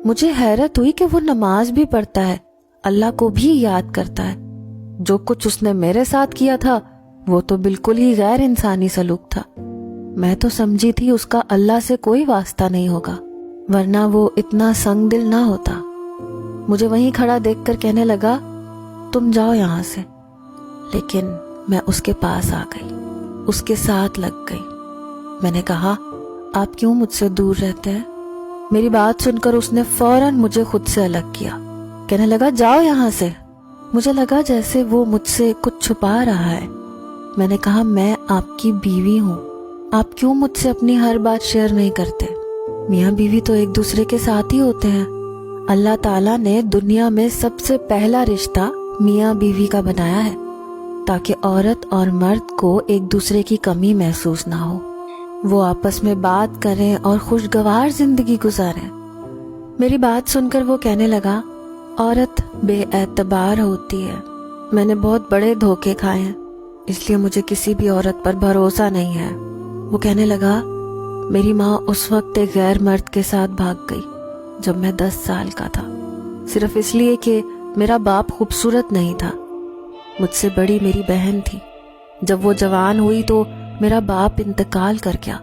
مجھے حیرت ہوئی کہ وہ نماز بھی پڑھتا ہے، اللہ کو بھی یاد کرتا ہے۔ جو کچھ اس نے میرے ساتھ کیا تھا وہ تو بالکل ہی غیر انسانی سلوک تھا۔ میں تو سمجھی تھی اس کا اللہ سے کوئی واسطہ نہیں ہوگا، ورنہ وہ اتنا سنگ دل نہ ہوتا۔ مجھے وہیں کھڑا دیکھ کر کہنے لگا، تم جاؤ یہاں سے۔ لیکن میں اس کے پاس آ گئی، اس کے ساتھ لگ گئی۔ میں نے کہا، آپ کیوں مجھ سے دور رہتے ہیں؟ میری بات سن کر اس نے فوراً مجھے خود سے الگ کیا، کہنے لگا، جاؤ یہاں سے۔ مجھے لگا جیسے وہ مجھ سے کچھ چھپا رہا ہے۔ میں نے کہا، میں آپ کی بیوی ہوں، آپ کیوں مجھ سے اپنی ہر بات شیئر نہیں کرتے؟ میاں بیوی تو ایک دوسرے کے ساتھ ہی ہوتے ہیں۔ اللہ تعالیٰ نے دنیا میں سب سے پہلا رشتہ میاں بیوی کا بنایا ہے تاکہ عورت اور مرد کو ایک دوسرے کی کمی محسوس نہ ہو، وہ آپس میں بات کریں اور خوشگوار زندگی گزاریں۔ میری بات سن کر وہ کہنے لگا، عورت بے اعتبار ہوتی ہے، میں نے بہت بڑے دھوکے کھائے ہیں، اس لیے مجھے کسی بھی عورت پر بھروسہ نہیں ہے۔ وہ کہنے لگا، میری ماں اس وقت ایک غیر مرد کے ساتھ بھاگ گئی جب میں 10 سال کا تھا، صرف اس لیے کہ میرا باپ خوبصورت نہیں تھا۔ مجھ سے بڑی میری بہن تھی۔ جب وہ جوان ہوئی تو میرا باپ انتقال کر گیا۔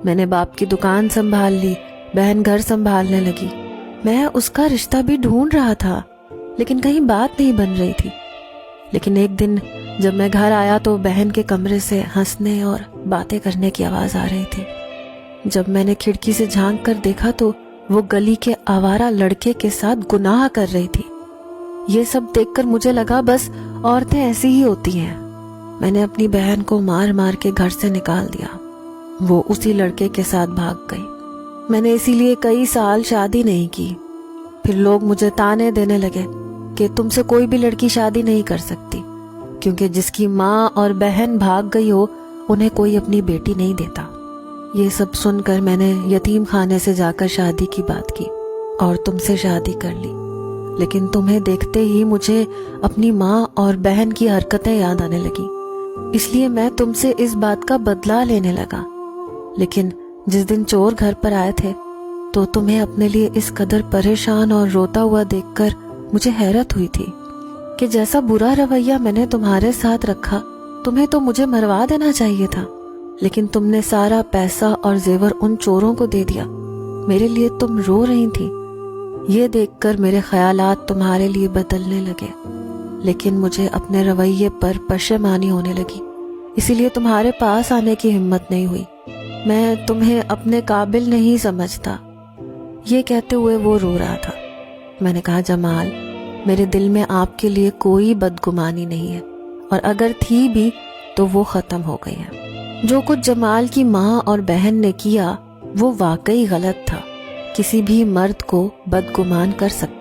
میں نے باپ کی دکان سنبھال لی، بہن گھر سنبھالنے لگی۔ میں اس کا رشتہ بھی ڈھونڈ رہا تھا لیکن کہیں بات نہیں بن رہی تھی۔ لیکن ایک دن جب میں گھر آیا تو بہن کے کمرے سے ہنسنے اور باتیں کرنے کی آواز آ رہی تھی۔ جب میں نے کھڑکی سے جھانک کر دیکھا تو وہ گلی کے آوارہ لڑکے کے ساتھ گناہ کر رہی تھی۔ یہ سب دیکھ کر مجھے لگا بس عورتیں ایسی ہی ہوتی ہیں۔ میں نے اپنی بہن کو مار مار کے گھر سے نکال دیا، وہ اسی لڑکے کے ساتھ بھاگ گئی۔ میں نے اسی لیے کئی سال شادی نہیں کی۔ پھر لوگ مجھے تانے دینے لگے کہ تم سے کوئی بھی لڑکی شادی نہیں کر سکتی، کیونکہ جس کی ماں اور بہن بھاگ گئی ہو انہیں کوئی اپنی بیٹی نہیں دیتا۔ یہ سب سن کر میں نے یتیم خانے سے جا کر شادی کی بات کی اور تم سے شادی کر لی، لیکن تمہیں دیکھتے ہی مجھے اپنی ماں اور بہن کی حرکتیں یاد آنے لگی، اس لیے میں تم سے اس بات کا بدلہ لینے لگا۔ لیکن جس دن چور گھر پر آئے تھے تو تمہیں اپنے لیے اس قدر پریشان اور روتا ہوا دیکھ کر مجھے حیرت ہوئی تھی کہ جیسا برا رویہ میں نے تمہارے ساتھ رکھا، تمہیں تو مجھے مروا دینا چاہیے تھا، لیکن تم نے سارا پیسہ اور زیور ان چوروں کو دے دیا۔ میرے لیے تم رو رہی تھی۔ یہ دیکھ کر میرے خیالات تمہارے لیے بدلنے لگے، لیکن مجھے اپنے رویے پر پشیمانی ہونے لگی، اسی لیے تمہارے پاس آنے کی ہمت نہیں ہوئی۔ میں تمہیں اپنے قابل نہیں سمجھتا۔ یہ کہتے ہوئے وہ رو رہا تھا۔ میں نے کہا، جمال، میرے دل میں آپ کے لیے کوئی بدگمانی نہیں ہے، اور اگر تھی بھی تو وہ ختم ہو گئی ہے۔ جو کچھ جمال کی ماں اور بہن نے کیا وہ واقعی غلط تھا۔ کسی بھی مرد کو بدگمان کر سکتا